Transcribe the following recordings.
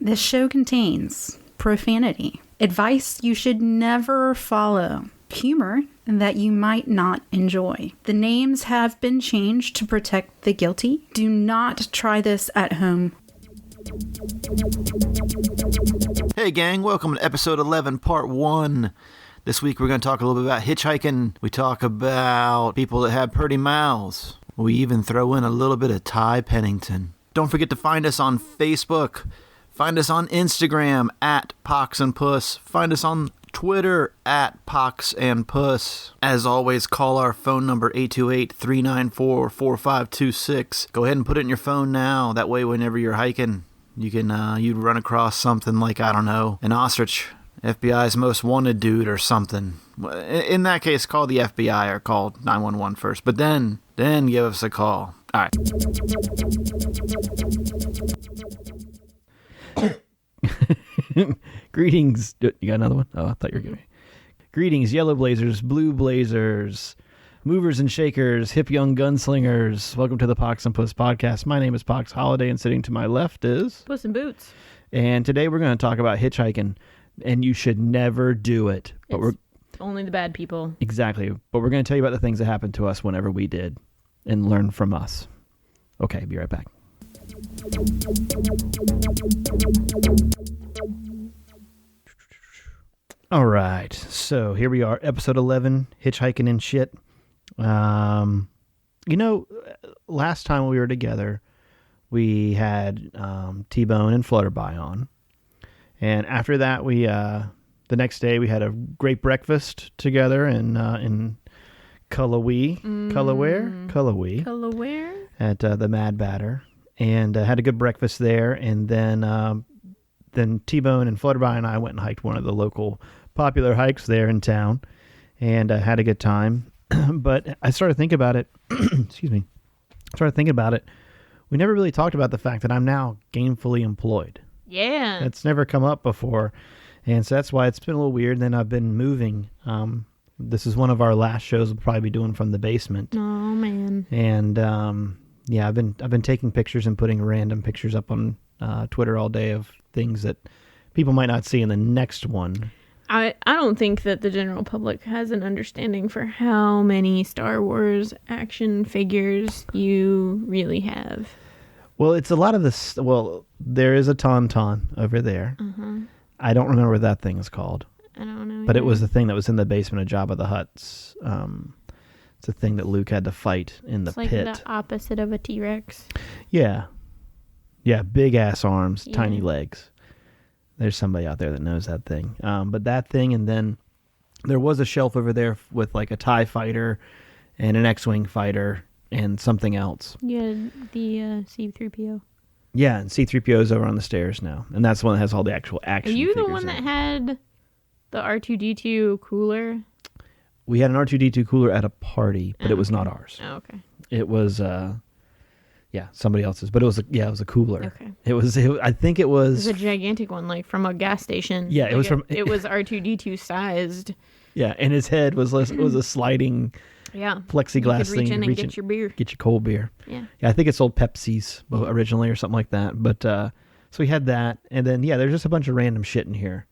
This show contains profanity, advice you should never follow, humor that you might not enjoy. The names have been changed to protect the guilty. Do not try this at home. Hey gang, welcome to episode 11, part 1. This week we're going to talk a little bit about hitchhiking. We talk about people that have pretty mouths. We even throw in a little bit of Ty Pennington. Don't forget to find us on Facebook. Find us on Instagram at Pox and Puss. Find us on Twitter at Pox and Puss. As always, call our phone number 828-394-4526. Go ahead and put it in your phone now. That way, whenever you're hiking, you can you'd run across something like, I don't know, an ostrich, FBI's most wanted dude or something. In that case, call the FBI or call 911 first. But then give us a call. All right. Greetings. You got another one? Oh, I thought you were going to. Greetings, yellow blazers, blue blazers, movers and shakers, hip young gunslingers. Welcome to the Pox and Puss podcast. My name is Pox Holiday, and sitting to my left is Puss in Boots. And today we're going to talk about hitchhiking, and you should never do it. But It's only the bad people. Exactly. But we're going to tell you about the things that happened to us whenever we did, and learn from us. Okay, be right back. All right, so here we are, episode 11, hitchhiking and shit. Last time we were together, we had T-Bone and Flutterby on, and after that, we the next day we had a great breakfast together in Cullowhee, Cullowhee at the Mad Batter, and had a good breakfast there, and then T-Bone and Flutterby and I went and hiked one of the local popular hikes there in town, and had a good time. But I started thinking about it. Excuse me. We never really talked about the fact that I'm now gainfully employed. Yeah. It's never come up before, and so that's why it's been a little weird. Then I've been moving. This is one of our last shows we'll probably be doing from the basement. Oh man. And I've been taking pictures and putting random pictures up on Twitter all day of things that people might not see in the next one. I don't think that the general public has an understanding for how many Star Wars action figures you really have. Well, it's a lot of this. Well, there is a Tauntaun over there. Uh-huh. I don't remember what that thing is called. I don't know. But it was the thing that was in the basement of Jabba the Hutt's. It's a thing that Luke had to fight in the pit. Like the opposite of a T-Rex. Yeah. Yeah, big ass arms, tiny legs. There's somebody out there that knows that thing. But that thing, and then there was a shelf over there with like a TIE fighter and an X-Wing fighter and something else. Yeah, the C-3PO. Yeah, and C-3PO is over on the stairs now. And that's the one that has all the actual action Are you the figures one in that it. had the R2-D2 cooler? We had an R2-D2 cooler at a party, but it was not ours. Oh, okay. It was, somebody else's. But it was a cooler. Okay. I think it was... It was a gigantic one, like from a gas station. Yeah, like it was from... It was R2-D2 sized. Yeah, and his head was a sliding plexiglass you could reach thing. in and get your beer. Get your cold beer. Yeah. I think it sold Pepsi's originally or something like that. But so we had that, and then there's just a bunch of random shit in here,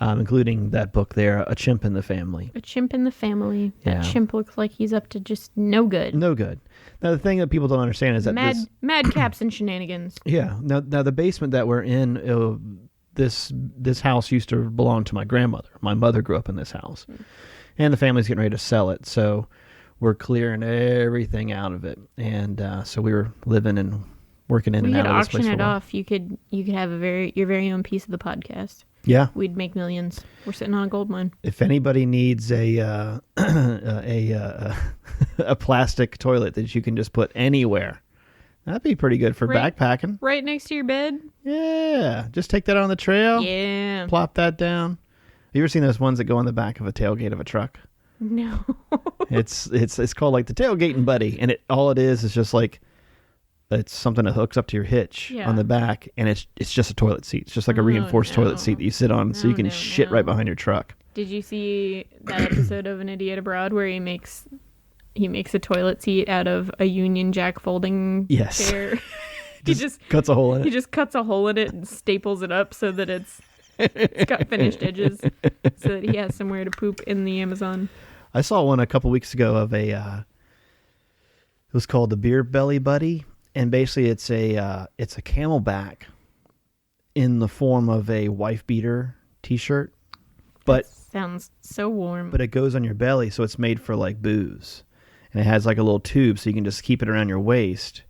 including that book there, A Chimp in the Family. A Chimp in the Family. Yeah. That chimp looks like he's up to just no good. No good. Now the thing that people don't understand is that madcaps and shenanigans. Yeah. Now the basement that we're in, this house used to belong to my grandmother. My mother grew up in this house, and the family's getting ready to sell it. So we're clearing everything out of it, and so we were living and working in and out of this place. We could auction it off. You could have your very own piece of the podcast. Yeah, we'd make millions. We're sitting on a gold mine. If anybody needs a plastic toilet that you can just put anywhere, that'd be pretty good for backpacking. Right next to your bed. Yeah, just take that on the trail. Yeah, plop that down. Have you ever seen those ones that go on the back of a tailgate of a truck? No. It's called like the tailgating buddy, and all it is just like it's something that hooks up to your hitch on the back, and it's just a toilet seat. It's just like a reinforced toilet seat that you sit on, so you can shit right behind your truck. Did you see that episode of An Idiot Abroad where he makes a toilet seat out of a Union Jack folding chair? He just cuts a hole in He it. just cuts a hole in it and staples it up so that it's got finished edges, so that he has somewhere to poop in the Amazon. I saw one a couple weeks ago of it was called the Beer Belly Buddy, and basically it's a Camelback in the form of a wife beater T-shirt, but Sounds so warm. but it goes on your belly, so it's made for like booze, and it has like a little tube, so you can just keep it around your waist.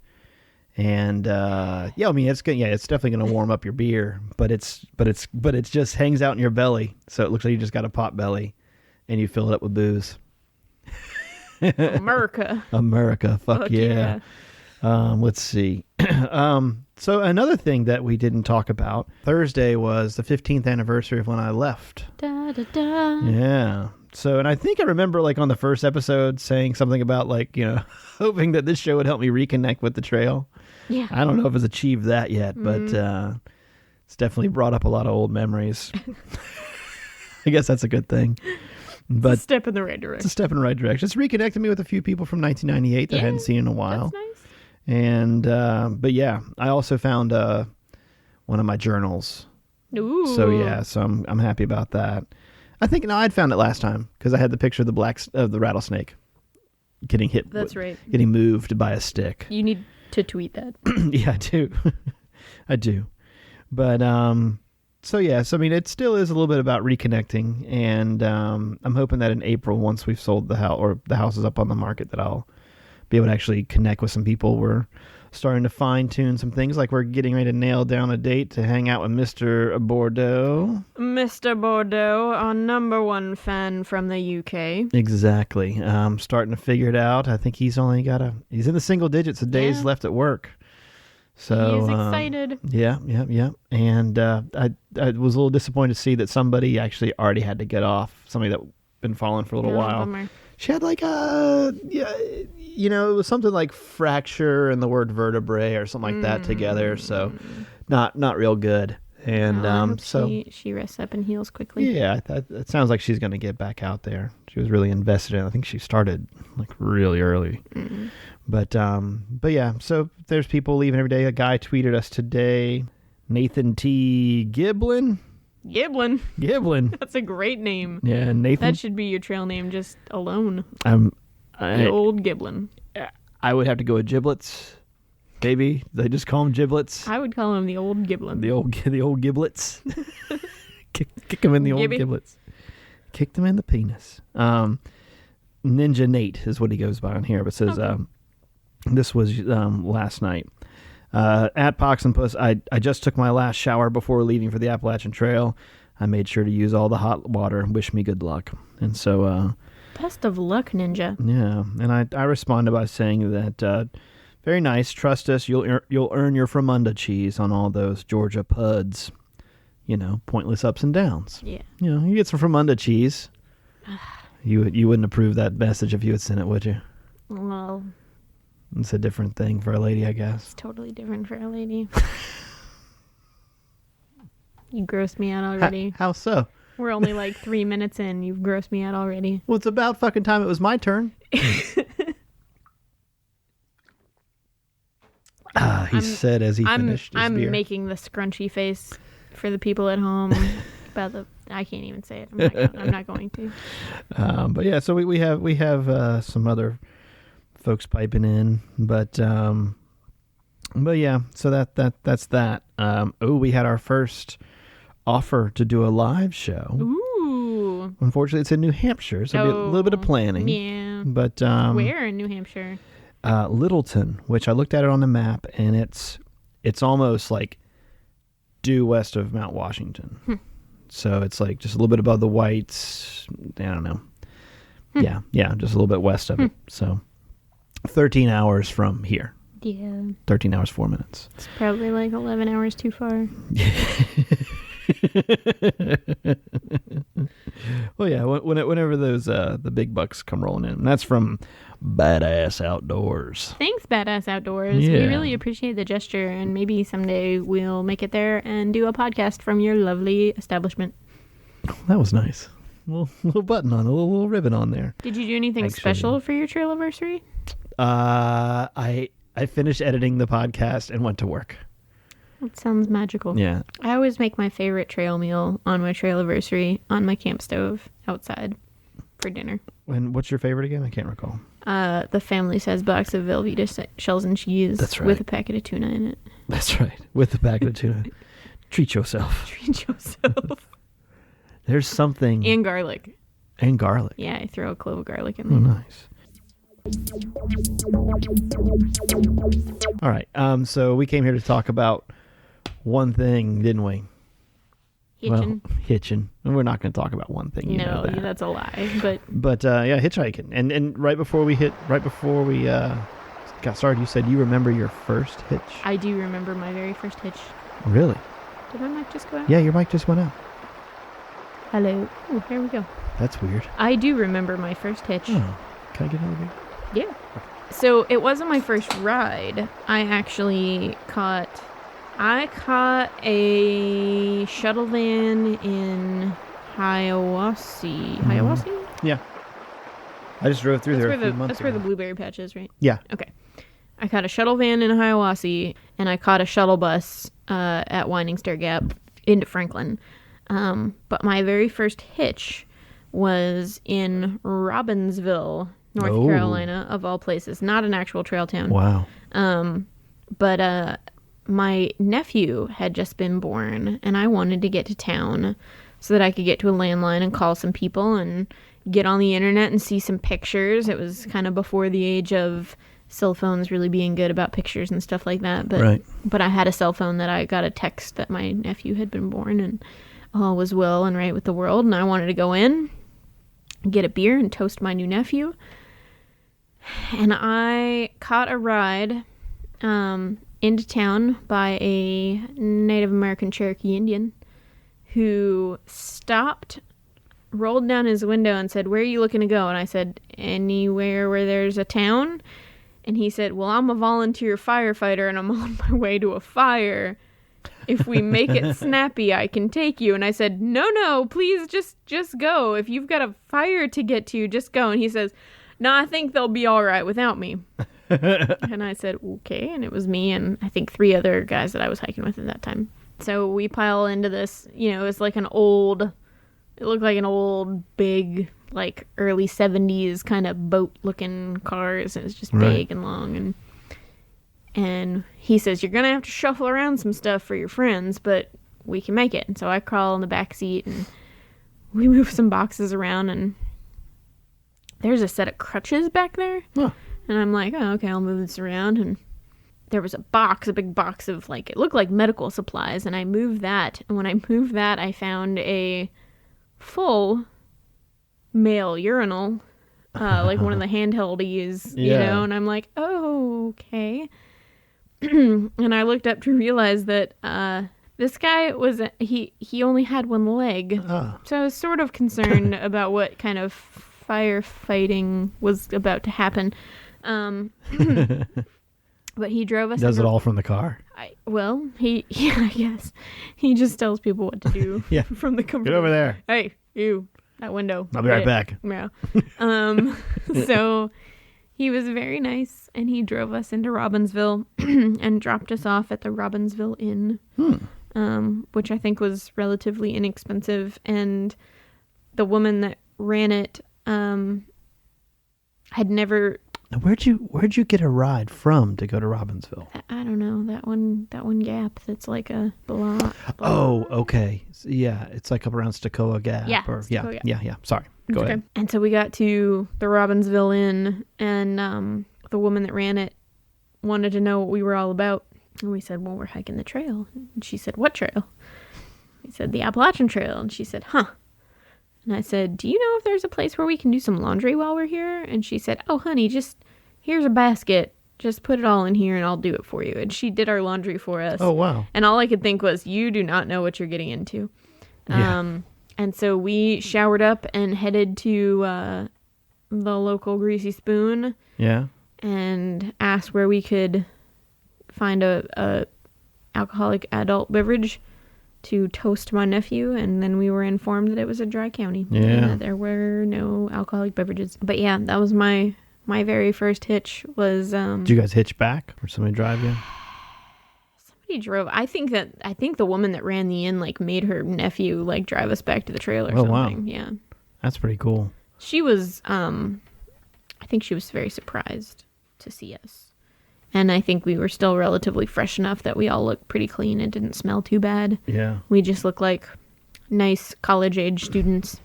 And yeah, I mean it's definitely gonna warm up your beer, but it just hangs out in your belly, so it looks like you just got a pot belly, and you fill it up with booze. America, fuck yeah. Let's see. So another thing that we didn't talk about, Thursday was the 15th anniversary of when I left. Da, da, da. Yeah. So, and I think I remember like on the first episode saying something about like, hoping that this show would help me reconnect with the trail. Yeah. I don't know if it's achieved that yet, but it's definitely brought up a lot of old memories. I guess that's a good thing. But It's a step in the right direction. it's a step in the right direction. It's reconnected me with a few people from 1998 that I hadn't seen in a while. That's nice. And, but yeah, I also found one of my journals. Ooh. So yeah, so I'm happy about that. I think I'd found it last time because I had the picture of the rattlesnake getting hit. That's right. Getting moved by a stick. You need to tweet that. Yeah, I do. I do. But so yeah, so I mean, it still is a little bit about reconnecting, and I'm hoping that in April, once we've sold the house or the house is up on the market, that I'll be able to actually connect with some people. We're starting to fine tune some things, like we're getting ready to nail down a date to hang out with Mr. Bordeaux. Mr. Bordeaux, our number one fan from the UK. Exactly. Starting to figure it out. I think he's in the single digits of days Yeah. left at work. So He's excited. Yeah. And I was a little disappointed to see that somebody actually already had to get off. Somebody that been following for a little while. Bummer. She had like it was something like fracture and the word vertebrae or something like that together. So not real good. And I hope so she rests up and heals quickly. yeah, it sounds like she's going to get back out there. She was really invested in it. I think she started like really early. But yeah, so there's people leaving every day. A guy tweeted us today, Nathan T. Giblin. Giblin. That's a great name. Yeah, Nathan. That should be your trail name just alone. The Old Giblin. I would have to go with Giblets. Maybe they just call him Giblets. I would call him the Old Giblin. The old giblets. kick him in the old Gibby. giblets. Kicked him in the penis. Ninja Nate is what he goes by on here, but says this was last night. At Pox and Puss, I just took my last shower before leaving for the Appalachian Trail. I made sure to use all the hot water. Wish me good luck. And so Best of luck, Ninja. yeah, and I responded by saying that very nice. Trust us, you'll earn your Fremunda cheese on all those Georgia puds. Pointless ups and downs. Yeah. You get some Fremunda cheese. You wouldn't approve that message if you had sent it, would you? Well, It's a different thing for a lady, I guess. it's totally different for a lady. You grossed me out already. How so? We're only like 3 minutes in. You've grossed me out already. Well, it's about fucking time it was my turn. He said as he finished his beer. I'm making the scrunchy face for the people at home about the. I can't even say it. I'm not going to. But yeah, so we have some other folks piping in, but yeah, so that's that. We had our first offer to do a live show. Ooh. Unfortunately, it's in New Hampshire, so it'll be a little bit of planning. Yeah. But Where in New Hampshire? Littleton, which I looked at it on the map, and it's almost like due west of Mount Washington. So it's like just a little bit above the Whites. I don't know. Yeah, just a little bit west of it. So 13 hours from here. Yeah. 13 hours, 4 minutes. It's probably like 11 hours too far. Well, yeah, whenever those the big bucks come rolling in. And that's from Badass Outdoors. Thanks, Badass Outdoors. Yeah. We really appreciate the gesture, and maybe someday we'll make it there and do a podcast from your lovely establishment. That was nice. Little button on, a little ribbon on there. Did you do anything Actually, special for your trail anniversary? I I finished editing the podcast and went to work. That sounds magical. Yeah. I always make my favorite trail meal on my trail anniversary on my camp stove outside for dinner. And what's your favorite again? I can't recall. The family-sized box of Velveeta shells and cheese. That's right. With a packet of tuna in it. That's right. With the packet of tuna. Treat yourself. Treat yourself. There's something. And garlic. And garlic. Yeah, I throw a clove of garlic in Oh, there. nice. All right. So we came here to talk about one thing, didn't we? Hitching. Well, hitching. And we're not going to talk about one thing. You know that. That's a lie. But Yeah, hitchhiking. And right before we got started, you said you remember your first hitch. I do remember my very first hitch. Really? Did my mic just go out? Yeah, your mic just went out. Hello. Oh, here we go. That's weird. I do remember my first hitch. Oh, can I get another beer? Yeah. So it wasn't my first ride. I actually caught a shuttle van in Hiawassee. Yeah. I just drove through there a few months That's where the ago. blueberry patch is, right? Yeah. Okay. I caught a shuttle van in Hiawassee, and I caught a shuttle bus at Winding Stair Gap into Franklin. But my very first hitch was in Robbinsville, North Carolina, of all places. Not an actual trail town. Wow. But my nephew had just been born, and I wanted to get to town so that I could get to a landline and call some people and get on the internet and see some pictures. It was kind of before the age of cell phones really being good about pictures and stuff like that. But, Right. But I had a cell phone that I got a text that my nephew had been born, and all was well and right with the world. And I wanted to go in, get a beer, and toast my new nephew. And I caught a ride into town by a Native American Cherokee Indian who stopped, rolled down his window and said, "Where are you looking to go?" And I said, "Anywhere where there's a town." And he said, "Well, I'm a volunteer firefighter and I'm on my way to a fire. If we make it snappy, I can take you." And I said, No, please just go. If you've got a fire to get to, just go." And he says, "No, I think they'll be all right without me." And I said, "Okay." And it was me and I think 3 other guys that I was hiking with at that time. So we pile into this, it was like it looked like an old, big, like early 70s kind of boat looking cars. And it was just big and long. And he says, "You're going to have to shuffle around some stuff for your friends, but we can make it." And so I crawl in the back seat and we move some boxes around, and there's a set of crutches back there. Huh. And I'm like, "Oh, okay, I'll move this around." And there was a big box of it looked like medical supplies. And I moved that. And when I moved that, I found a full male urinal, like one of the handheldies, Yeah. and I'm like, "Oh, okay." And I looked up to realize that this guy he only had one leg. Ah. So I was sort of concerned about what kind of firefighting was about to happen. But he drove us. Does it all from the car. I guess. He just tells people what to do Yeah. from the comfort. Get over there. Hey, you, that window. I'll be right Get it. back. Yeah. So he was very nice, and he drove us into Robbinsville and dropped us off at the Robbinsville Inn, which I think was relatively inexpensive. And the woman that ran it had never. Now, where'd you get a ride from to go to Robbinsville? I don't know, that one gap that's like a blah. Oh, okay. So, yeah, it's like up around Stokoa Gap. Yeah, Or, Stokoa Gap. Yeah. Sorry. Go ahead. And so we got to the Robbinsville Inn, and the woman that ran it wanted to know what we were all about. And we said, "Well, we're hiking the trail." And she said, "What trail?" We said, "The Appalachian Trail." And she said, "Huh." And I said, "Do you know if there's a place where we can do some laundry while we're here?" And she said, "Oh, honey, just here's a basket. Just put it all in here and I'll do it for you." And she did our laundry for us. Oh, wow. And all I could think was, you do not know what you're getting into. Yeah. And so we showered up and headed to the local Greasy Spoon. Yeah. And asked where we could find a alcoholic adult beverage to toast my nephew. And then we were informed that it was a dry county. Yeah. And that there were no alcoholic beverages. But yeah, that was my My very first hitch was Did you guys hitch back or somebody drive you? somebody drove. I think the woman that ran the inn like made her nephew like drive us back to the trail or Oh, wow. something. Yeah. That's pretty cool. She was I think she was very surprised to see us. And I think we were still relatively fresh enough that we all looked pretty clean and didn't smell too bad. Yeah. We just looked like nice college-age students.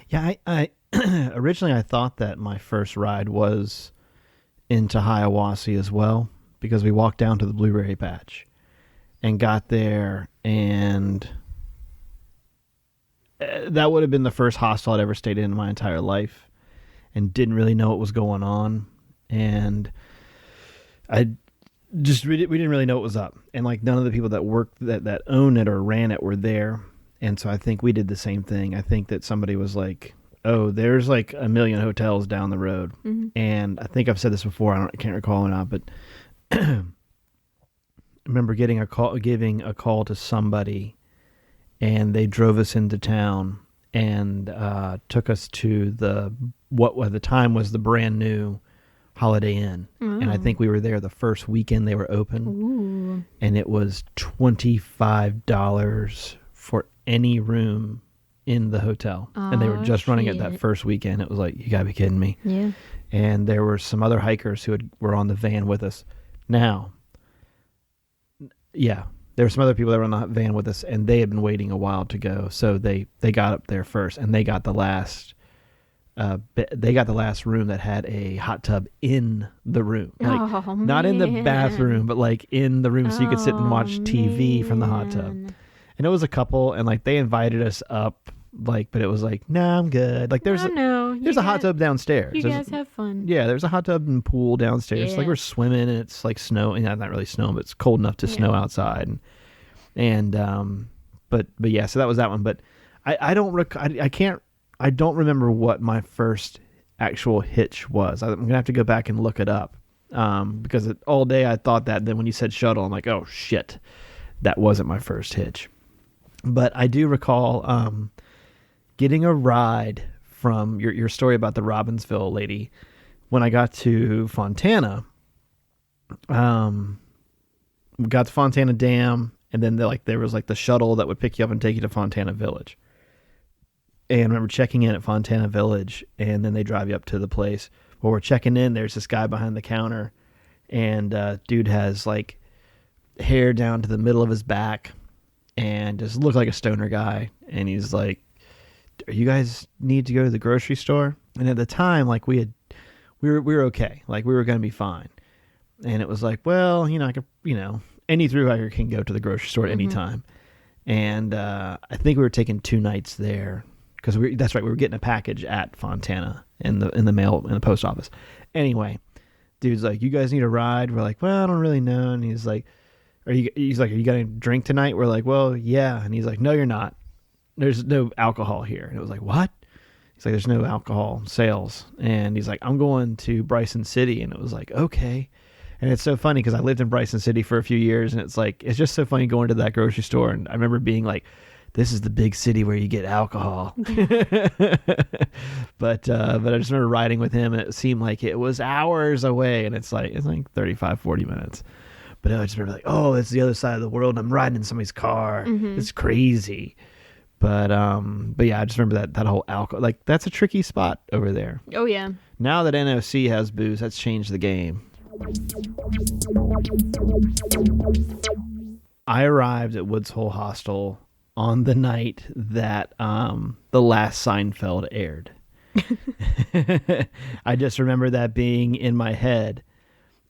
Yeah, I originally I thought that my first ride was into Hiawassee as well, because we walked down to the blueberry patch and got there, and that would have been the first hostel I'd ever stayed in my entire life, and didn't really know what was going on, and we didn't really know what was up, and like none of the people that worked that owned it or ran it were there. And so I think we did the same thing. I think that somebody was like, oh, there's like a million hotels down the road. Mm-hmm. And I think I've said this before. I can't recall or not, but I remember giving a call to somebody, and they drove us into town and took us to what at the time was the brand new Holiday Inn. Mm. And I think we were there the first weekend they were open. Ooh. And it was $25 for any room in the hotel. Oh, and they were just running it that first weekend. It was like, you gotta be kidding me. Yeah. And there were some other hikers who were on the van with us. Now, yeah, there were some other people that were on the van with us, and they had been waiting a while to go. So they got up there first, and they got the last room that had a hot tub in the room. Like, not in the bathroom, but like in the room, so you could sit and watch TV from the hot tub. And it was a couple, and like they invited us up, like, but it was like, nah, I'm good. Like there's a hot tub downstairs. You guys have fun. Yeah, there's a hot tub and pool downstairs. Yeah. Like we're swimming, and it's like snowing. Yeah, not really snowing, but it's cold enough to snow outside. But yeah, so that was that one. But I don't remember what my first actual hitch was. I'm gonna have to go back and look it up, because all day I thought that. And then when you said shuttle, I'm like, oh shit, that wasn't my first hitch. But I do recall getting a ride from your story about the Robbinsville lady. When I got to Fontana, we got to Fontana Dam, and then there was like the shuttle that would pick you up and take you to Fontana Village. And I remember checking in at Fontana Village, and then they drive you up to the place. While we're checking in, there's this guy behind the counter, and dude has like hair down to the middle of his back, and just looked like a stoner guy. And he's like, you guys need to go to the grocery store? And at the time, like we were okay. Like we were going to be fine. And it was like, well, any thru-hiker can go to the grocery store at any time. And I think we were taking 2 nights there, because that's right, we were getting a package at Fontana in the mail, in the post office. Anyway, dude's like, you guys need a ride? We're like, well, I don't really know. And he's like, are you going to drink tonight? We're like, well, yeah. And he's like, no, you're not. There's no alcohol here. And it was like, what? He's like, there's no alcohol sales. And he's like, I'm going to Bryson City. And it was like, okay. And it's so funny because I lived in Bryson City for a few years, and it's like, it's just so funny going to that grocery store. And I remember being like, this is the big city where you get alcohol. But I just remember riding with him, and it seemed like it was hours away, and it's like 35, 40 minutes. But I just remember like, oh, it's the other side of the world, and I'm riding in somebody's car. Mm-hmm. It's crazy. But yeah, I just remember that whole alcohol, like that's a tricky spot over there. Oh yeah. Now that NOC has booze, that's changed the game. I arrived at Woods Hole Hostel on the night that the last Seinfeld aired. I just remember that being in my head,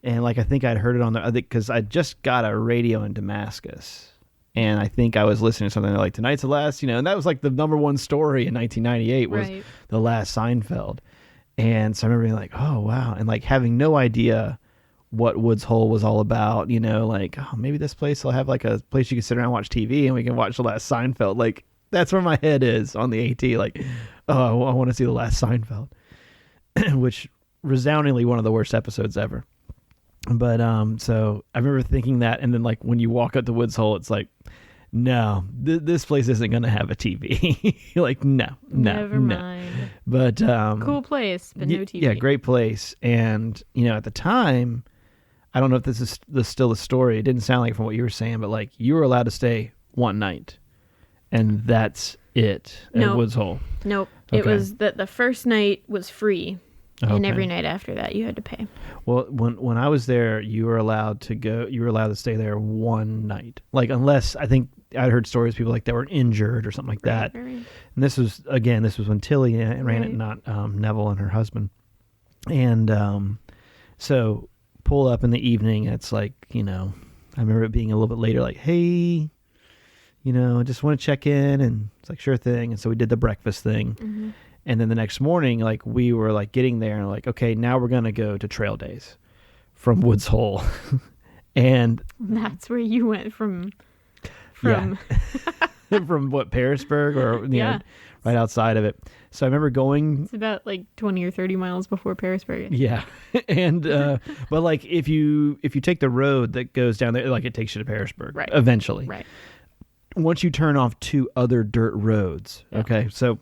and like I think I'd heard it because I just got a radio in Damascus, and I think I was listening to something like tonight's the last, and that was like the number one story in 1998 was right. The last Seinfeld. And so I remember being like, oh wow, and like having no idea what Woods Hole was all about, like, oh, maybe this place will have like a place you can sit around and watch TV, and we can watch the last Seinfeld. Like that's where my head is on the AT. Like, oh, I want to see the last Seinfeld, which resoundingly one of the worst episodes ever. But so I remember thinking that, and then like when you walk up to Woods Hole, it's like no, this place isn't going to have a TV. Like, no. Never mind. But Cool place, but no TV. Yeah, great place. And, at the time, I don't know if this is still the story. It didn't sound like it from what you were saying, but like you were allowed to stay one night. And that's it at Woods Hole. Nope. Okay. It was that the first night was free. Okay. And every night after that, you had to pay. Well, when I was there, you were allowed to stay there one night. Like, unless, I think I'd heard stories of people like that were injured or something like that. Right. And this was when Tilly ran it, not Neville and her husband. And so pull up in the evening. It's like, I remember it being a little bit later, like, hey, I just want to check in. And it's like, sure thing. And so we did the breakfast thing. Mm-hmm. And then the next morning, like, we were like getting there and like, okay, now we're going to go to trail days from Woods Hole. And that's where you went from from what, Parisburg or right outside of it. So I remember going. It's about like 20 or 30 miles before Parisburg. Yeah. And but like if you take the road that goes down there, like it takes you to Parisburg eventually. Right. Once you turn off 2 other dirt roads. Yeah. Okay. So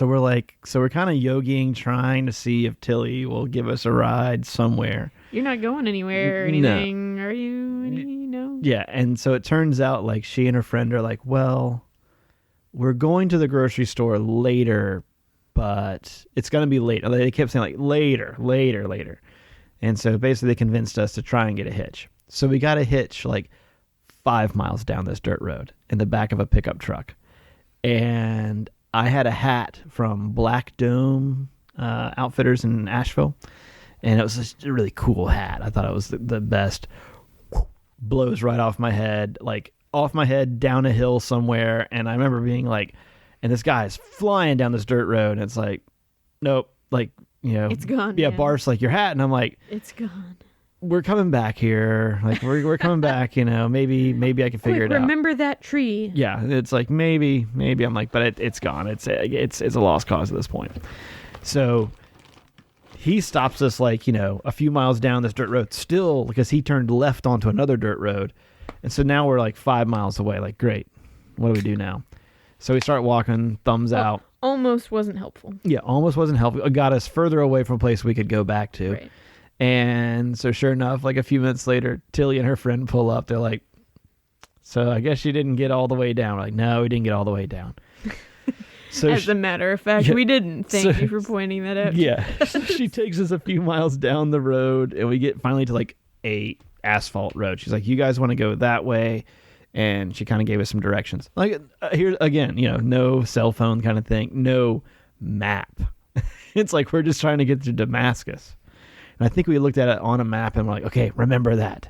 we're kind of yogiing, trying to see if Tilly will give us a ride somewhere. You're not going anywhere or anything, are you? No. Yeah, and so it turns out like she and her friend are like, well, we're going to the grocery store later, but it's going to be late. They kept saying like later. And so basically they convinced us to try and get a hitch. So we got a hitch like 5 miles down this dirt road in the back of a pickup truck. And I had a hat from Black Dome Outfitters in Asheville, and it was just a really cool hat. I thought it was the best. Blows right off my head, down a hill somewhere. And I remember being like, and this guy is flying down this dirt road, and it's like, nope, like, it's gone. Yeah, man. Bart's like, your hat, and I'm like, it's gone. We're coming back here. Like we're coming back. Maybe I can figure it out. Remember that tree? Yeah, it's like maybe. I'm like, but it's gone. It's a lost cause at this point. So he stops us like a few miles down this dirt road still because he turned left onto another dirt road, and so now we're like 5 miles away. Like, great, what do we do now? So we start walking, thumbs out. Almost wasn't helpful. Yeah, almost wasn't helpful. It got us further away from a place we could go back to. Right. And so sure enough, like a few minutes later, Tilly and her friend pull up. They're like, so I guess you didn't get all the way down. We're like, no, we didn't get all the way down. So As a matter of fact, we didn't. Thank you for pointing that out. Yeah. She takes us a few miles down the road, and we get finally to like a asphalt road. She's like, you guys want to go that way? And she kind of gave us some directions. Like here again, no cell phone kind of thing, no map. It's like we're just trying to get to Damascus. And I think we looked at it on a map and we're like, okay, remember that.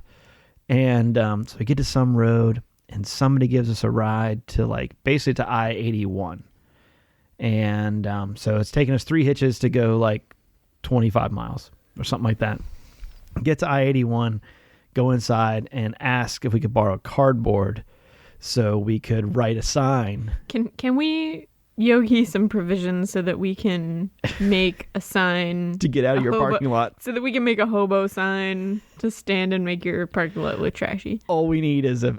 And so we get to some road and somebody gives us a ride to like basically to I-81. And so it's taken us 3 hitches to go like 25 miles or something like that. Get to I-81, go inside and ask if we could borrow cardboard so we could write a sign. Can we yogi some provisions so that we can make a sign to get out of your parking lot, so that we can make a hobo sign to stand and make your parking lot look trashy? All we need is a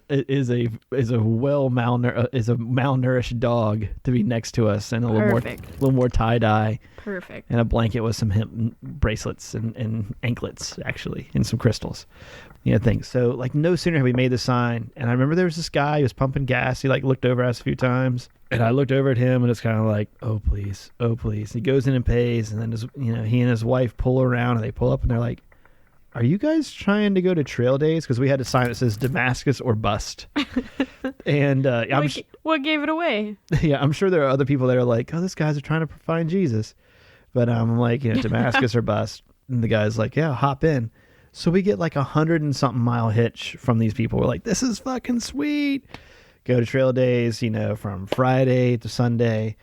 malnourished dog to be next to us, and a little more tie dye. Perfect. And a blanket with some hemp bracelets and anklets, actually, and some crystals. Things. So like no sooner had we made the sign, and I remember there was this guy who was pumping gas. He like looked over at us a few times, and I looked over at him, and it's kind of like, oh please. He goes in and pays, and then he and his wife pull around, and they pull up, and they're like, are you guys trying to go to trail days? Because we had a sign that says Damascus or bust. And what gave it away? Yeah, I'm sure there are other people that are like, oh, these guys are trying to find Jesus. But I'm like, Damascus or bust. And the guy's like, yeah, hop in. So we get like 100 and something mile hitch from these people. We're like, this is fucking sweet. Go to trail days, from Friday to Sunday.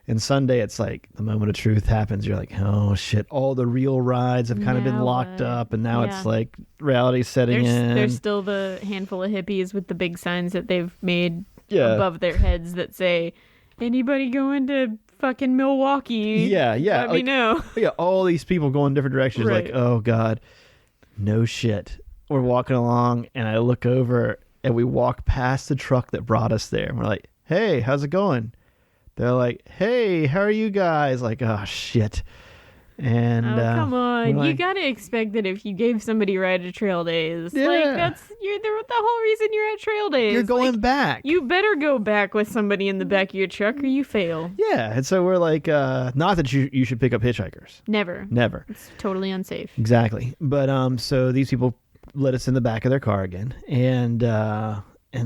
And Sunday, it's like the moment of truth happens. You're like, oh shit, all the real rides have kind of been locked up. And now it's like reality setting in. There's still the handful of hippies with the big signs that they've made above their heads that say, anybody going to fucking Milwaukee? Yeah. Let me know. Yeah, all these people going different directions. Right. Like, oh God, no shit. We're walking along, and I look over, and we walk past the truck that brought us there. And we're like, hey, how's it going? They're like, hey, how are you guys? Like, oh, shit. And come on. like, You got to expect that if you gave somebody a ride to Trail Days. Yeah. Like, you're the whole reason you're at Trail Days. you're going Like, back. You better go back with somebody in the back of your truck or you fail. Yeah. And so we're like, not that you should pick up hitchhikers. Never. Never. It's totally unsafe. Exactly. But so these people let us in the back of their car again. And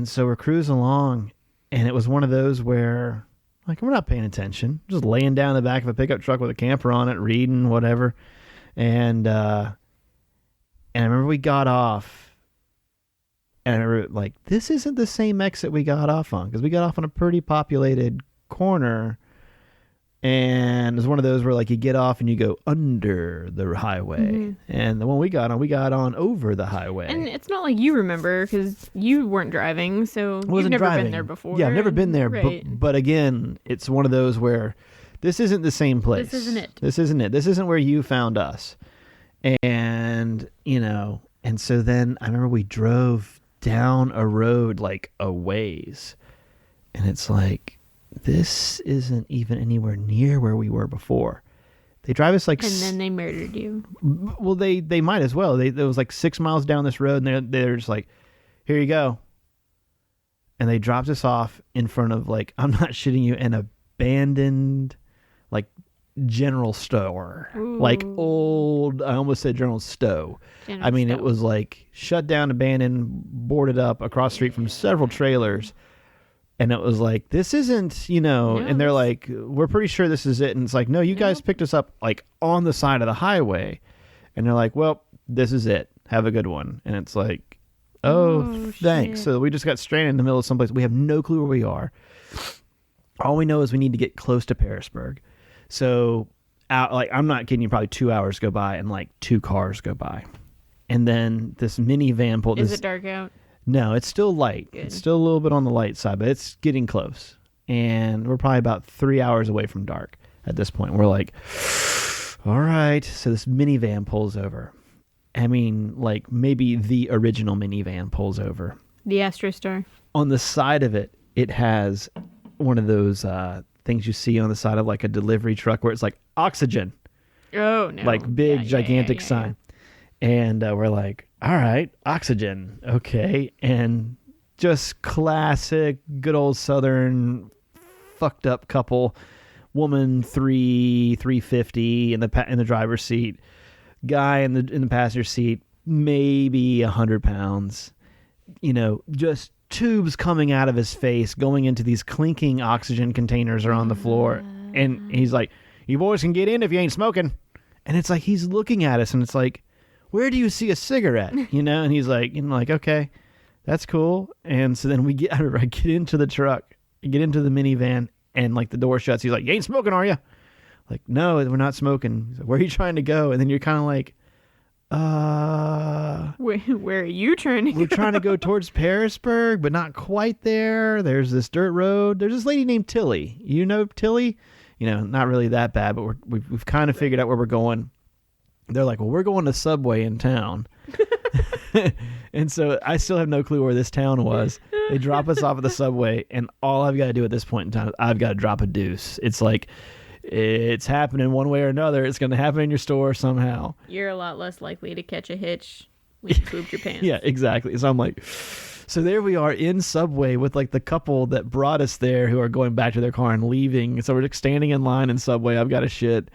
so we're cruising along. And it was one of those where, like, we're not paying attention. Just laying down in the back of a pickup truck with a camper on it, reading, whatever. And I remember we got off. And I remember, like, this isn't the same exit we got off on. Because we got off on a pretty populated corner. And it was one of those where, like, you get off and you go under the highway. Mm-hmm. And the one we got on over the highway. And it's not like you remember because you weren't driving, so you've never been there before. Yeah, I've never been there. Right. But again, it's one of those where this isn't the same place. This isn't it. This isn't it. This isn't where you found us. And, and so then I remember we drove down a road like a ways. And it's like, this isn't even anywhere near where we were before. They drive us like... And then they murdered you. Well, they might as well. It was like 6 miles down this road, and they're just like, here you go. And they dropped us off in front of, like, I'm not shitting you, an abandoned, like, general store. Ooh. Like old, I almost said general store. General I mean, store. it was like shut down, abandoned, boarded up across the street from several trailers. And it was like, this isn't, and they're like, we're pretty sure this is it. And it's like, no, you guys picked us up like on the side of the highway. And they're like, well, this is it. Have a good one. And it's like, oh thanks. Shit. So we just got stranded in the middle of someplace. We have no clue where we are. All we know is we need to get close to Pearisburg. So I'm not kidding you, probably 2 hours go by and like 2 cars go by. And then this minivan pulled. Is it dark out? No, it's still light. Good. It's still a little bit on the light side, but it's getting close. And we're probably about 3 hours away from dark at this point. We're like, all right. So this minivan pulls over. I mean, like maybe the original minivan pulls over. The Astrostar. On the side of it, it has one of those things you see on the side of like a delivery truck where it's like oxygen. Oh, no. Like big, gigantic yeah. sign. And we're like, all right, oxygen. Okay. And just classic, good old Southern fucked up couple. Woman 350 in the driver's seat. Guy in the passenger seat, maybe 100 pounds. Just tubes coming out of his face, going into these clinking oxygen containers are on the floor. And he's like, you boys can get in if you ain't smoking. And it's like, he's looking at us and it's like, where do you see a cigarette? And he's like, okay, that's cool. And so then I get into the truck, get into the minivan, and like the door shuts. He's like, you ain't smoking, are you? Like, no, we're not smoking. He's like, where are you trying to go? And then you're kind of like, Where are you trying to go? we're trying to go towards Pearisburg, but not quite there. There's this dirt road. There's this lady named Tilly. You know Tilly? Not really that bad, but we've kind of figured out where we're going. They're like, well, we're going to Subway in town. And so I still have no clue where this town was. They drop us off at the Subway, and all I've got to do at this point in time is I've got to drop a deuce. It's like, it's happening one way or another. It's going to happen in your store somehow. You're a lot less likely to catch a hitch when you pooped your pants. Yeah, exactly. So I'm like, so there we are in Subway with like the couple that brought us there who are going back to their car and leaving. So we're just standing in line in Subway. I've got to shit.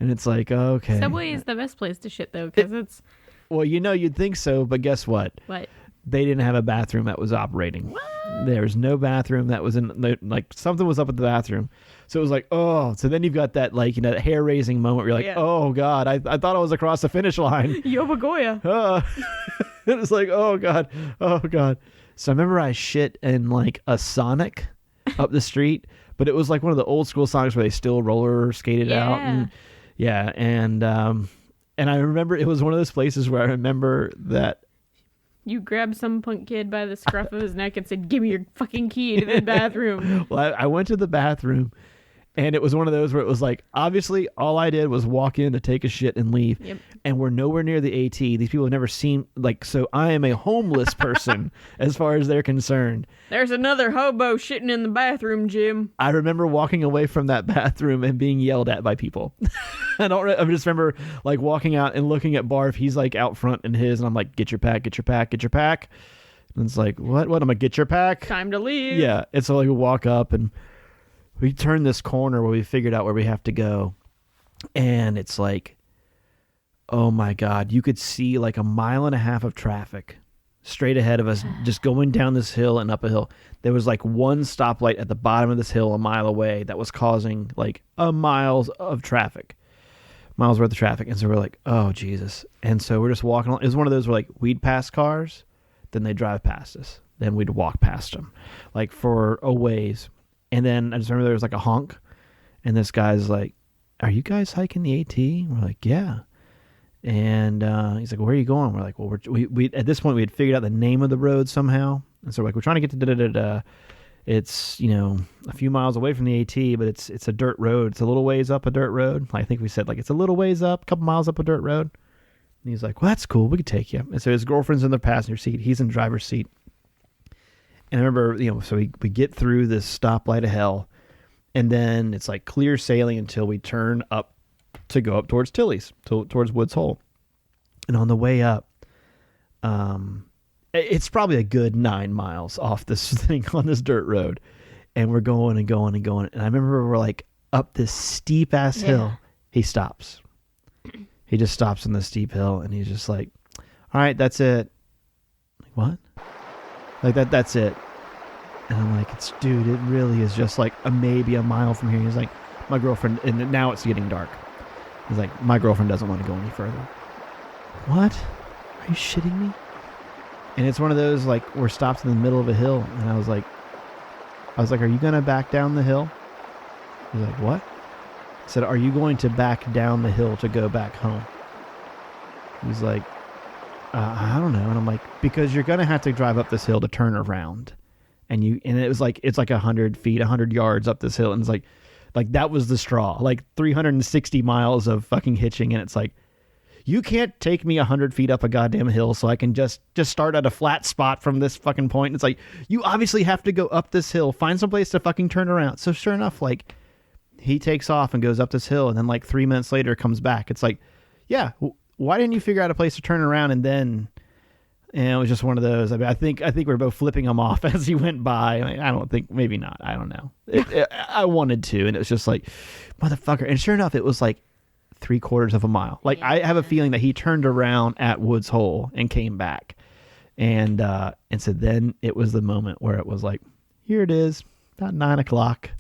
And it's like, okay. Subway is the best place to shit, though, because it's... Well, you'd think so, but guess what? What? They didn't have a bathroom that was operating. What? There's no bathroom that was in, like, something was up at the bathroom. So it was like, oh. So then you've got that, like, that hair-raising moment where you're like, Yeah. oh, God, I thought I was across the finish line. Yobagoya. It was like, oh, God. So I remember I shit in, like, a Sonic up the street, but it was like one of the old school Sonics where they still roller skated out. And, yeah, and I remember it was one of those places where I remember that You grabbed some punk kid by the scruff of his neck and said, give me your fucking key to the bathroom. well, I went to the bathroom And it was one of those where it was like, obviously, all I did was walk in to take a shit and leave. Yep. And we're nowhere near the AT. These people have never seen, like, so I am a homeless person as far as they're concerned. There's another hobo shitting in the bathroom, Jim. I remember walking away from that bathroom and being yelled at by people. I just remember, like, walking out and looking at Barf. He's, like, out front in his, and I'm like, get your pack, get your pack, get your pack. And it's like, what? I'm like, get your pack? Time to leave. Yeah. And so, like, we walk up, and we turn this corner where we figured out where we have to go. And it's like, oh my God, you could see like a mile and a half of traffic straight ahead of us, just going down this hill and up a hill. There was like one stoplight at the bottom of this hill a mile away that was causing like miles worth of traffic. And so we're like, oh Jesus. And so we're just walking along. It was one of those where like we'd pass cars, then they drive past us. Then we'd walk past them like for a ways. And then I just remember there was like a honk, and this guy's like, are you guys hiking the AT? We're like, yeah. And he's like, where are you going? We're like, well, we at this point we had figured out the name of the road somehow. And so we're like, we're trying to get to da-da-da-da. It's, a few miles away from the AT, but it's a dirt road. It's a little ways up a dirt road. I think we said like, it's a little ways up, a couple miles up a dirt road. And he's like, well, that's cool. We could take you. And so his girlfriend's in the passenger seat. He's in the driver's seat. And I remember, so we get through this stoplight of hell, and then it's like clear sailing until we turn up to go up towards Tilly's, towards Woods Hole. And on the way up, it's probably a good 9 miles off this thing on this dirt road. And we're going and going and going. And I remember we're like up this steep ass hill. He stops. He just stops on the steep hill, and he's just like, all right, that's it. Like, what? Like that's it. And I'm like, dude, it really is just like maybe a mile from here. He's like, my girlfriend, and now it's getting dark. He's like, my girlfriend doesn't want to go any further. What? Are you shitting me? And it's one of those, like, we're stopped in the middle of a hill. And I was like, are you going to back down the hill? He's like, what? I said, are you going to back down the hill to go back home? He's like, I don't know. And I'm like, because you're going to have to drive up this hill to turn around. And it was like, it's like 100 feet, 100 yards up this hill. And it's like that was the straw, like 360 miles of fucking hitching. And it's like, you can't take me 100 feet up a goddamn hill so I can just start at a flat spot from this fucking point. And it's like, you obviously have to go up this hill, find some place to fucking turn around. So sure enough, like he takes off and goes up this hill. And then like 3 minutes later comes back. It's like, yeah, why didn't you figure out a place to turn around? And then, it was just one of those. I mean, I think we were both flipping him off as he went by. I don't think, maybe not. I don't know. I wanted to, and it was just like, motherfucker. And sure enough, it was like 3/4 of a mile. Like I have a feeling that he turned around at Woods Hole and came back, and so then it was the moment where it was like, here it is, about 9:00.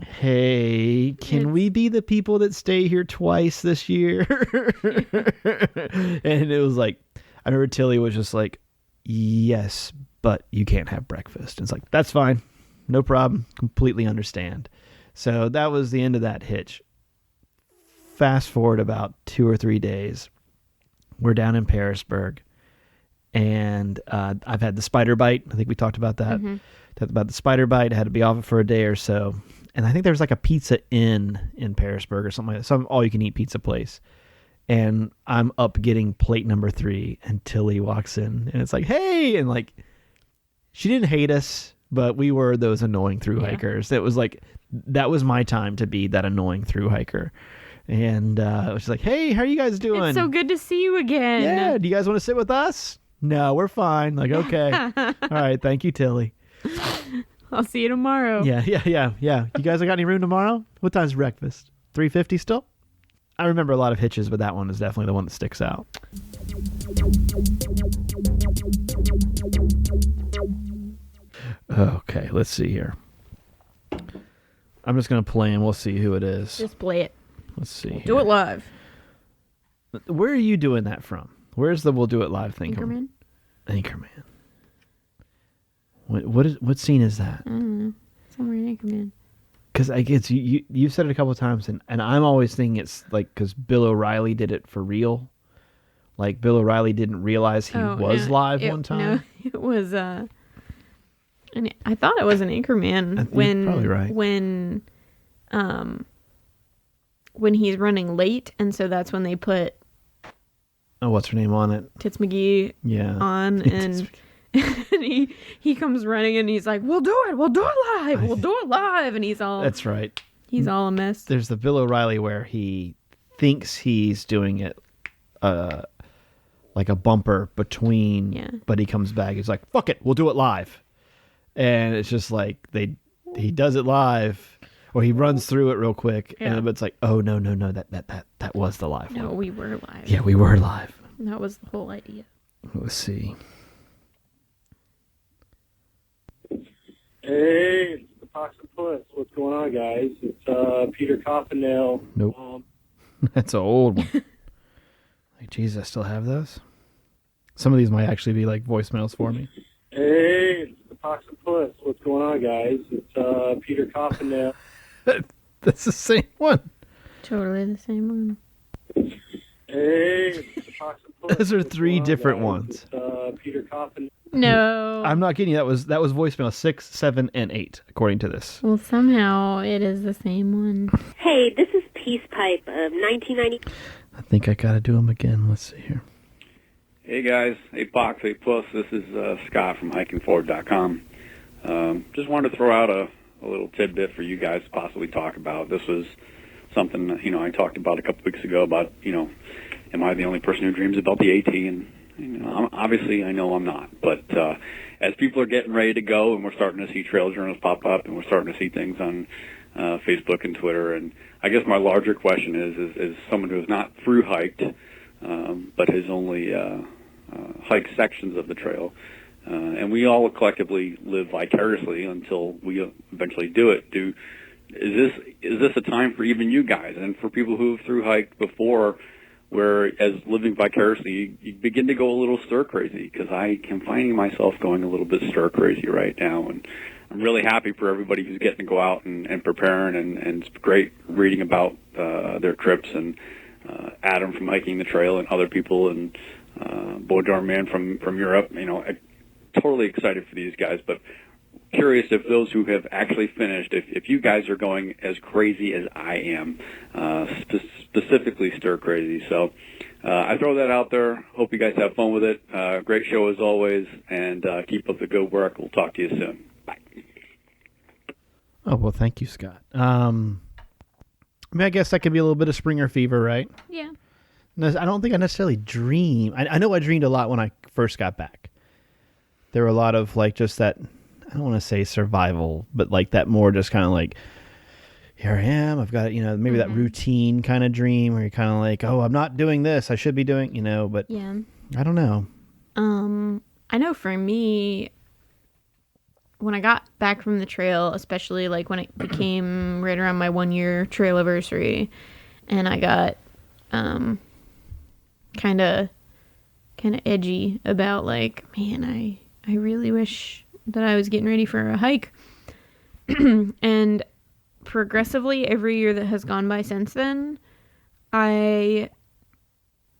Hey, can we be the people that stay here twice this year? And it was like, I remember Tilly was just like, yes, but you can't have breakfast. And it's like, that's fine. No problem. Completely understand. So that was the end of that hitch. Fast forward about 2 or 3 days. We're down in Pearisburg. And I've had the spider bite. I think we talked about that. Mm-hmm. Talked about the spider bite. I had to be off it for a day or so. And I think there was like a Pizza Inn in Pearisburg or something like that. Some all-you-can-eat pizza place. And I'm up getting plate number 3, and Tilly walks in, and it's like, hey! And like, she didn't hate us, but we were those annoying thru-hikers. It was like, that was my time to be that annoying thru-hiker. And it was like, hey, how are you guys doing? It's so good to see you again. Yeah, do you guys want to sit with us? No, we're fine. Like, okay. All right, thank you, Tilly. I'll see you tomorrow. Yeah. You guys got any room tomorrow? What time's breakfast? 3:50 still? I remember a lot of hitches, but that one is definitely the one that sticks out. Okay, let's see here. I'm just going to play and we'll see who it is. Just play it. Let's see. Do it live. Where are you doing that from? Where's the We'll Do It Live thing? Anchorman. What scene is that? I don't know. Somewhere in Anchorman. Because I guess you've said it a couple of times, and I'm always thinking it's like because Bill O'Reilly did it for real. Like Bill O'Reilly didn't realize he was live one time. No, it was And I thought it was an anchorman You're probably right. when he's running late, and so that's when they put what's her name on it? Tits McGee on, and he comes running and he's like, we'll do it live, and he's all That's right. He's all a mess. There's the Bill O'Reilly where he thinks he's doing it like a bumper between, but he comes back. He's like, fuck it, we'll do it live. And it's just like he does it live, or he runs through it real quick, and it's like, oh no, that was the live one. No, we were live. Yeah, we were live. That was the whole idea. Let's see. Hey, it's the Pox and Puss. What's going on, guys? It's Peter Coffindale. Nope. That's an old one. Like, geez, I still have those? Some of these might actually be like voicemails for me. Hey, it's the Pox and Puss. What's going on, guys? It's Peter Coffindale. That's the same one. Totally the same one. Hey, it's the Pox and Puss. Those are three different ones. It's Peter Coffindale. No. I'm not kidding you. That was voicemail 6, 7, and 8, according to this. Well, somehow it is the same one. Hey, this is Peace Pipe of 1990. I think I gotta do them again. Let's see here. Hey guys, hey Pox, hey Puss, this is Scott from hikingforward.com. Just wanted to throw out a little tidbit for you guys to possibly talk about. This was something that, I talked about a couple weeks ago about, am I the only person who dreams about the AT? And, obviously I know I'm not. But as people are getting ready to go and we're starting to see trail journals pop up and we're starting to see things on Facebook and Twitter, and I guess my larger question is someone who has not thru-hiked but has only hiked sections of the trail, and we all collectively live vicariously until we eventually do it. Is this a time for even you guys and for people who've thru-hiked before, where as living vicariously you begin to go a little stir crazy? Because I am finding myself going a little bit stir crazy right now, and I'm really happy for everybody who's getting to go out and preparing, and it's great reading about their trips, and Adam from Hiking the Trail and other people, and Bodarm Man from Europe. I'm totally excited for these guys, but curious if those who have actually finished, if you guys are going as crazy as I am, specifically stir crazy. So I throw that out there. Hope you guys have fun with it. Great show as always, and keep up the good work. We'll talk to you soon. Bye. Oh, well, thank you, Scott. I guess that could be a little bit of Springer fever, right? Yeah. No, I don't think I necessarily dream. I know I dreamed a lot when I first got back. There were a lot of like just that, I don't want to say survival, but like that more just kind of like, here I am. I've got, maybe that routine kind of dream where you're kind of like, oh, I'm not doing this. I should be doing, but yeah. I don't know. I know for me, when I got back from the trail, especially like when it became right around my 1-year trail anniversary, and I got kind of edgy about like, man, I really wish that I was getting ready for a hike. And progressively every year that has gone by since then, I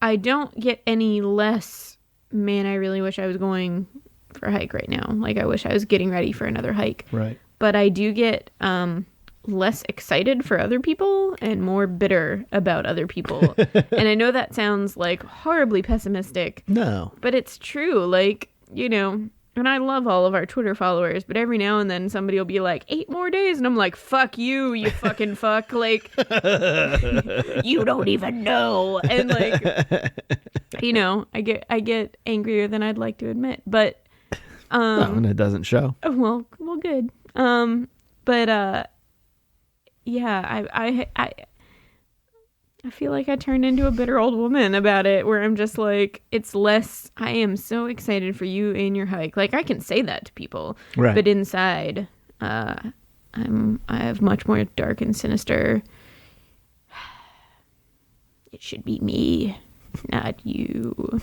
don't get any less, man, I really wish I was going for a hike right now. Like, I wish I was getting ready for another hike. Right. But I do get less excited for other people and more bitter about other people. And I know that sounds like horribly pessimistic. No. But it's true. Like, and I love all of our Twitter followers, but every now and then somebody will be like, 8 more days. And I'm like, fuck you, you fucking fuck. Like, you don't even know. And like, I get angrier than I'd like to admit, but, and it doesn't show. Well, good. Yeah, I feel like I turned into a bitter old woman about it, where I'm just like, it's less, I am so excited for you and your hike. Like, I can say that to people, right. But inside, I have much more dark and sinister. It should be me, not you.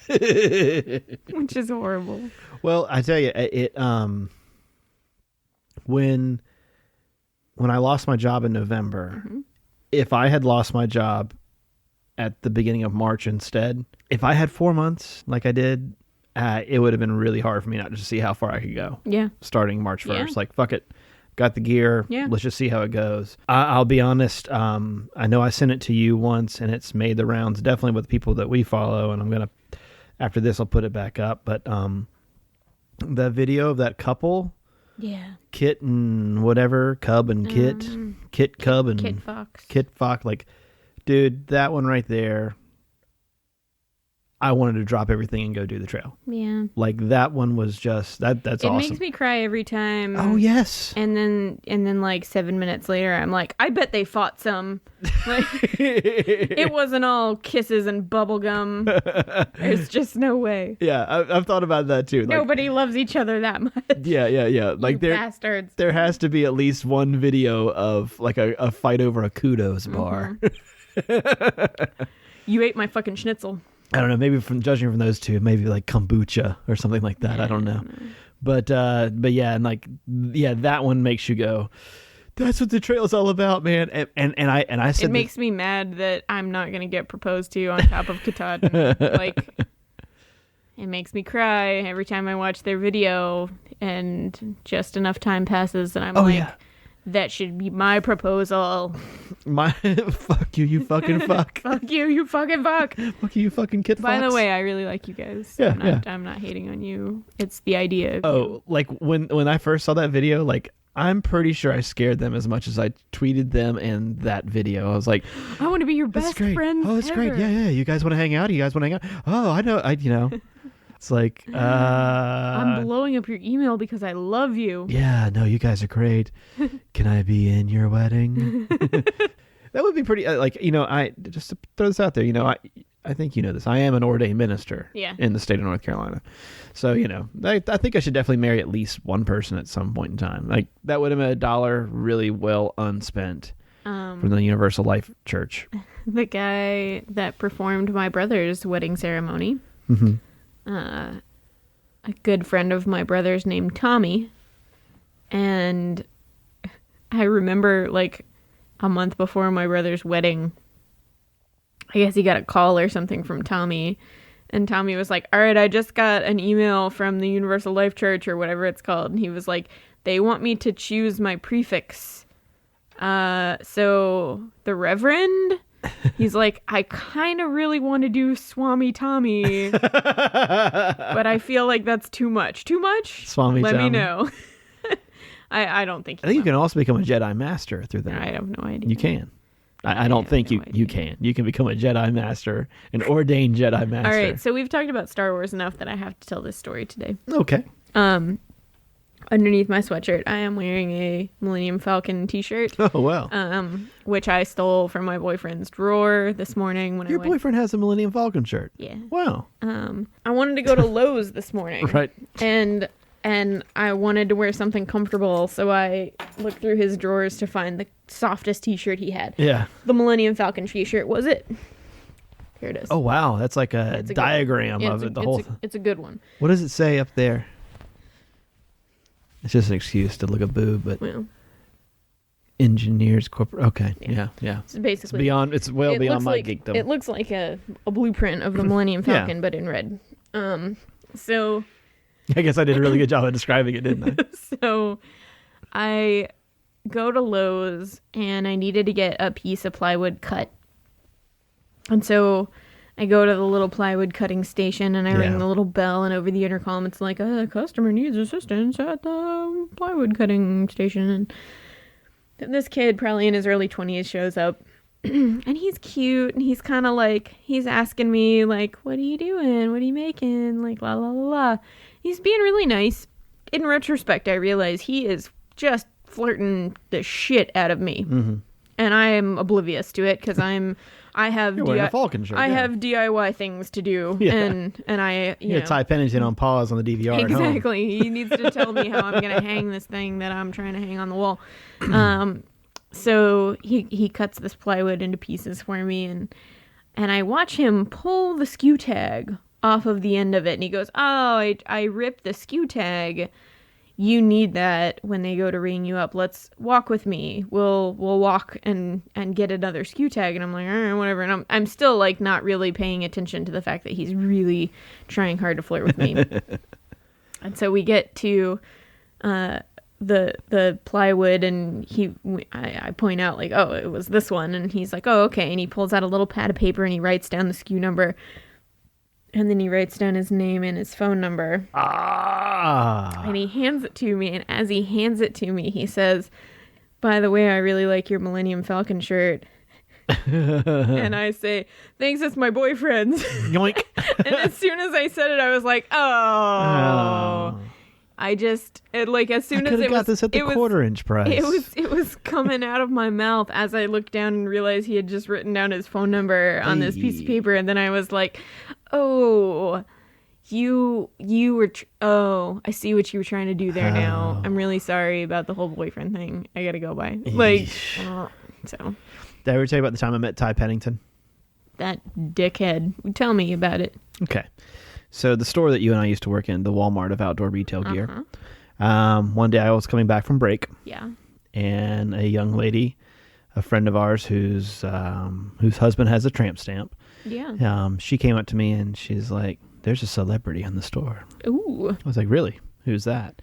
Which is horrible. Well, I tell you, when I lost my job in November, if I had lost my job at the beginning of March instead, if I had 4 months like I did it would have been really hard for me not to see how far I could go. Yeah. Starting March 1st. Yeah. Like, fuck it. Got the gear. Yeah. Let's just see how it goes. I'll be honest. I know I sent it to you once, and it's made the rounds definitely with people that we follow. And I'm going to, after this, I'll put it back up. But the video of that couple, Kit and whatever, Cub and Kit, Kit Cub and Kit Fox. Like, dude, that one right there, I wanted to drop everything and go do the trail. Yeah. Like, that one was just, that's awesome. It makes me cry every time. Oh, yes. And then like 7 minutes later, I'm like, I bet they fought some. Like, it wasn't all kisses and bubblegum. There's just no way. Yeah, I've thought about that too. Like, nobody loves each other that much. Yeah. Like, bastards. There has to be at least one video of like a fight over a kudos bar. You ate my fucking schnitzel. I don't know. Maybe from judging from those two, maybe like kombucha or something like that. I don't know. But yeah, and like, yeah, that one makes you go, that's what the trail's all about, man. And I said, it makes me mad that I'm not gonna get proposed to on top of Katahdin. Like, it makes me cry every time I watch their video, and just enough time passes, and I'm that should be my proposal. My fuck you, you fucking fuck. Fuck you, you fucking fuck. Fuck you, you fucking Kit Fox. By the way, I really like you guys. Yeah, I'm not hating on you. It's the idea of you. Like when I first saw that video, like, I'm pretty sure I scared them as much as I tweeted them in that video. I was like, I want to be your best friend. Oh, that's great. Yeah. You guys want to hang out? You guys want to hang out? Oh, I know. It's like, I'm blowing up your email because I love you. Yeah, no, you guys are great. Can I be in your wedding? That would be pretty, I just to throw this out there, I think you know this. I am an ordained minister in the state of North Carolina. So, I think I should definitely marry at least one person at some point in time. Like, that would have been $1 really well unspent from the Universal Life Church. The guy that performed my brother's wedding ceremony, a good friend of my brother's named Tommy, and I remember like a month before my brother's wedding, I guess he got a call or something from Tommy, and Tommy was like, all right, I just got an email from the Universal Life Church or whatever it's called, and he was like, they want me to choose my prefix, so the Reverend. He's like, I kind of really want to do Swami Tommy, but I feel like that's too much. Too much? Swami Let Tommy. me know. I don't think. I think you can also become a Jedi Master through that. I have no idea. You can. I don't think you can. You can become a Jedi Master, an ordained Jedi Master. All right, so we've talked about Star Wars enough that I have to tell this story today. Okay. Underneath my sweatshirt, I am wearing a Millennium Falcon t-shirt. Oh, wow. Which I stole from my boyfriend's drawer this morning when Your boyfriend has a Millennium Falcon shirt. Yeah. Wow. I wanted to go to Lowe's this morning. Right. And I wanted to wear something comfortable, so I looked through his drawers to find the softest t-shirt he had. Yeah. The Millennium Falcon t-shirt was it. Here it is. Oh, wow. That's like a diagram of it. It's a good one. What does it say up there? It's just an excuse to look a boob, but engineers corporate. Okay, yeah. So basically, it's well beyond my geekdom. It looks like a blueprint of the Millennium Falcon, but in red. So I guess I did a really good job of describing it, didn't I? So I go to Lowe's and I needed to get a piece of plywood cut, and so I go to the little plywood cutting station and I ring the little bell, and over the intercom it's like, a customer needs assistance at the plywood cutting station. And this kid, probably in his early 20s, shows up and he's cute and he's kind of like, he's asking me like, what are you doing? What are you making? Like, la la la la. He's being really nice. In retrospect, I realize he is just flirting the shit out of me. Mm-hmm. And I am oblivious to it because I have a Falcon shirt, have DIY things to do, and I you tie Pennington on pause on the DVR. Exactly. He needs to tell me how I'm gonna hang this thing that I'm trying to hang on the wall. So he cuts this plywood into pieces for me, and I watch him pull the skew tag off of the end of it, and he goes, "Oh, I ripped the skew tag you need that when they go to ring you up. Let's walk with me. We'll walk and get another SKU tag. And I'm like, all right, whatever. And I'm still like not really paying attention to the fact that he's really trying hard to flirt with me. And so we get to the plywood, and I point out like, oh, it was this one, and he's like, oh, okay. And he pulls out a little pad of paper and he writes down the SKU number. And then he writes down his name and his phone number. And he hands it to me. And as he hands it to me, he says, by the way, I really like your Millennium Falcon shirt. And I say, thanks, it's my boyfriend's. Yoink. And as soon as I said it, I was like, oh. I just, as soon as it got was, this at the quarter-inch price. It was coming out of my mouth as I looked down and realized he had just written down his phone number on this piece of paper, and then I was like, "Oh, you were, I see what you were trying to do there now. I'm really sorry about the whole boyfriend thing. I gotta go by." So. Did I ever tell you about the time I met Ty Pennington? That dickhead. Tell me about it. Okay. So the store that you and I used to work in, the Walmart of outdoor retail gear. One day I was coming back from break. Yeah. And a young lady, a friend of ours whose husband has a tramp stamp. Yeah. She came up to me and she's like, "There's a celebrity in the store." Ooh. I was like, "Really? Who's that?"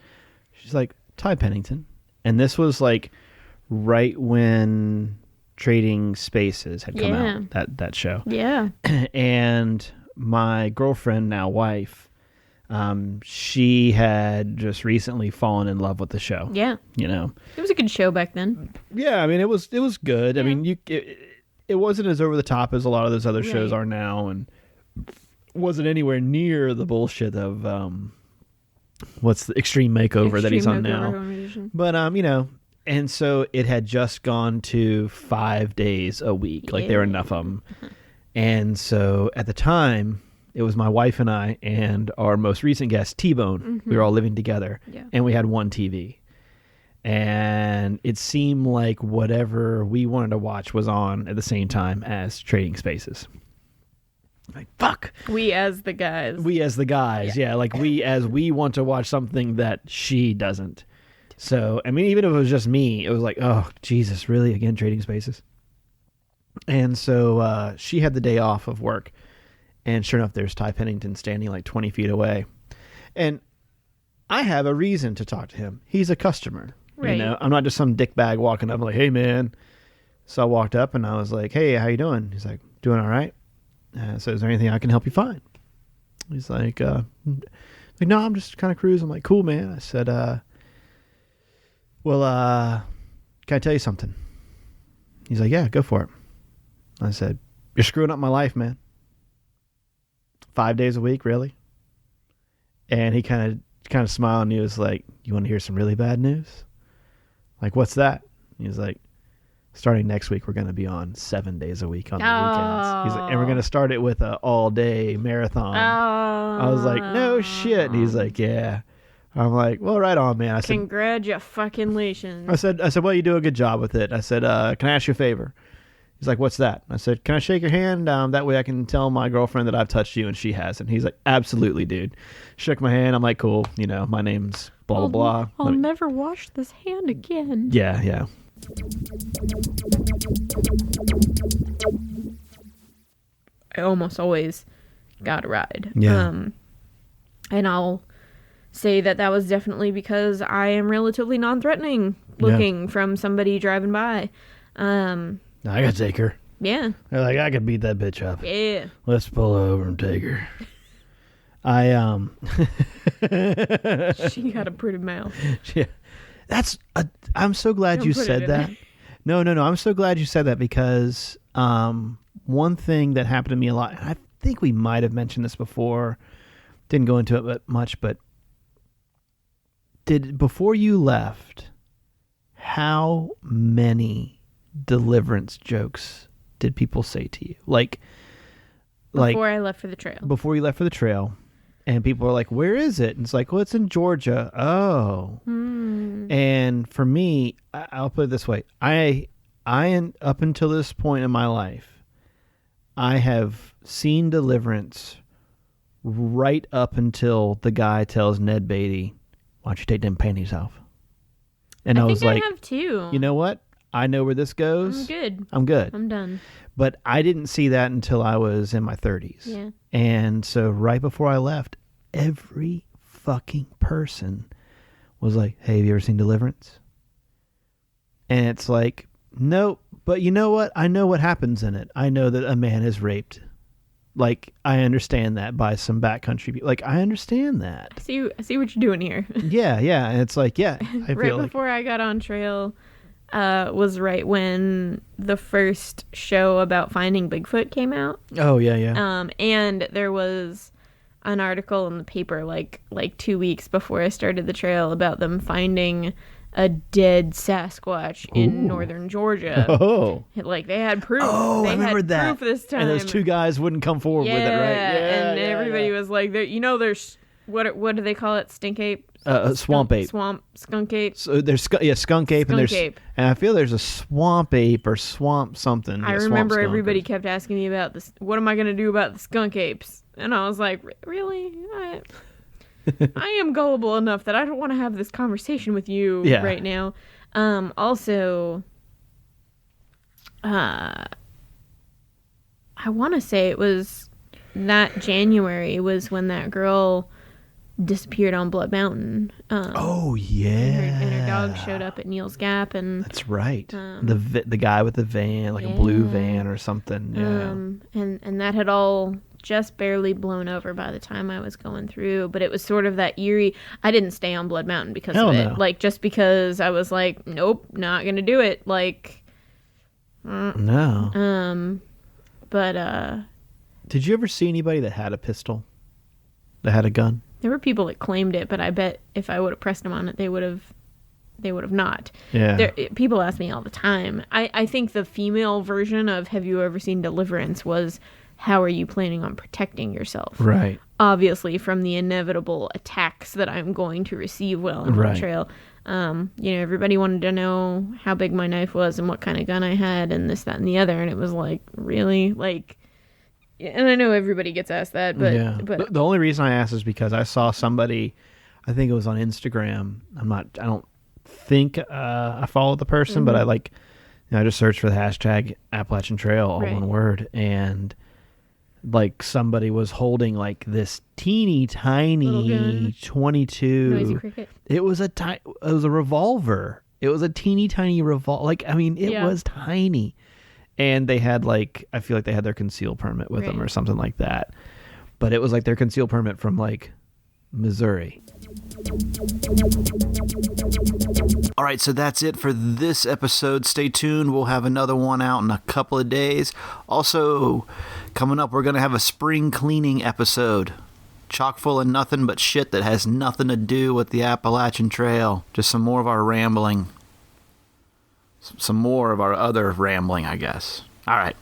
She's like, "Ty Pennington." And this was like right when Trading Spaces had come out, that show. Yeah. And my girlfriend, now wife, she had just recently fallen in love with the show. Yeah. You know, it was a good show back then. Yeah, I mean, it was good. Yeah. I mean, it wasn't as over the top as a lot of those other shows are now, and wasn't anywhere near the bullshit of what's the Extreme Makeover that he's on now. But you know, and so it had just gone to 5 days a week. Like there were enough of them. And so at the time, it was my wife and I and our most recent guest, T-Bone. Mm-hmm. We were all living together. Yeah. And we had one TV. And it seemed like whatever we wanted to watch was on at the same time as Trading Spaces. Like, fuck. We as the guys. Yeah. Like we want to watch something that she doesn't. So, I mean, even if it was just me, it was like, oh, Jesus, really? Again, Trading Spaces? And so she had the day off of work, and sure enough, there's Ty Pennington standing like 20 feet away. And I have a reason to talk to him. He's a customer. Right. You know, I'm not just some dickbag walking up like, "Hey, man." So I walked up and I was like, "Hey, how you doing?" He's like, "Doing all right." So is there anything I can help you find? He's like, "No, I'm just kind of cruising." I'm like, "Cool, man." I said, "Well, can I tell you something?" He's like, "Yeah, go for it." I said, "You're screwing up my life, man. 5 days a week, really?" And he kind of smiled and he was like, "You want to hear some really bad news?" Like, "What's that?" He was like, "Starting next week, we're going to be on 7 days a week on the weekends." He's like, "And we're going to start it with an all-day marathon." I was like, "No shit." And he's like, "Yeah." I'm like, "Well, right on, man." I said, "Congratulations." I said, "Well, you do a good job with it." I said, "Can I ask you a favor?" He's like, "What's that?" I said, "Can I shake your hand? That way I can tell my girlfriend that I've touched you and she hasn't." He's like, "Absolutely, dude." Shook my hand. I'm like, "Cool. You know, my name's blah, blah, blah." I'll never wash this hand again. Yeah. I almost always got a ride. Yeah. And I'll say that was definitely because I am relatively non-threatening looking from somebody driving by. I gotta take her. Yeah. They're like, "I could beat that bitch up." Yeah. Let's pull over and take her. She got a pretty mouth. Yeah. I'm so glad you said that. No. I'm so glad you said that because one thing that happened to me a lot, and I think we might have mentioned this before, didn't go into it much, but before you left, how many deliverance jokes did people say to you? Like before I left for the trail. Before you left for the trail. And people are like, "Where is it?" And it's like, "Well, it's in Georgia." Oh. And for me, I'll put it this way. I up until this point in my life, I have seen deliverance right up until the guy tells Ned Beatty, why don't you take them panties off? And I was think like, I have too. you know what? I know where this goes. I'm good. I'm good. I'm done. But I didn't see that until I was in my 30s. Yeah. And so right before I left, every fucking person was like, hey, have you ever seen Deliverance? And it's like, no, but you know what? I know what happens in it. I know that a man is raped. Like, I understand that by some backcountry people. Like, I understand that. I see what you're doing here. Yeah. And it's like, yeah. I Right feel before I got on trail was right when the first show about finding Bigfoot came out. Oh, yeah. And there was an article in the paper like 2 weeks before I started the trail about them finding a dead Sasquatch in northern Georgia. Oh. Like, they had proof. Oh, they I remember had that. proof this time. And those two guys wouldn't come forward with it, right? And everybody was like, there's, what do they call it? Stink ape? Swamp ape. Skunk ape. So there's skunk ape, and I feel there's a swamp ape or swamp something. I remember everybody kept asking me about this. What am I going to do about the skunk apes? And I was like, really? I am gullible enough that I don't want to have this conversation with you right now. Also, I want to say it was that January was when that girl disappeared on Blood Mountain. Oh yeah, and her dog showed up at Neil's Gap, and that's right. The guy with the van, like a blue van or something. Yeah, and that had all just barely blown over by the time I was going through, but it was sort of that eerie. I didn't stay on Blood Mountain because of it. Like, just because I was like, nope, not gonna do it. Like, no. But did you ever see anybody that had a pistol, that had a gun? There were people that claimed it, but I bet if I would have pressed them on it, they would have not. Yeah. People ask me all the time. I think the female version of "Have you ever seen Deliverance" was, how are you planning on protecting yourself? Right. Obviously, from the inevitable attacks that I'm going to receive while on the trail. Everybody wanted to know how big my knife was and what kind of gun I had and this, that, and the other. And it was like, really? Like, and I know everybody gets asked that, but the only reason I asked is because I saw somebody, I think it was on Instagram. I don't think I followed the person, but I I just searched for the hashtag Appalachian Trail, all one word, and like somebody was holding like this teeny tiny 22. Noisy cricket. It was a revolver. It was a teeny tiny revolver. Like, I mean, it was tiny. And they had I feel like they had their concealed permit with them or something like that. But it was like their concealed permit from like Missouri. All right, so that's it for this episode. Stay tuned. We'll have another one out in a couple of days. Also, coming up, we're going to have a spring cleaning episode. Chock full of nothing but shit that has nothing to do with the Appalachian Trail. Just some more of our rambling. Some more of our other rambling, I guess. All right.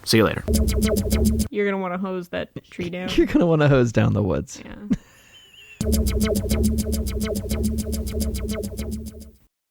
See you later. You're going to want to hose that tree down. You're going to want to hose down the woods. Yeah.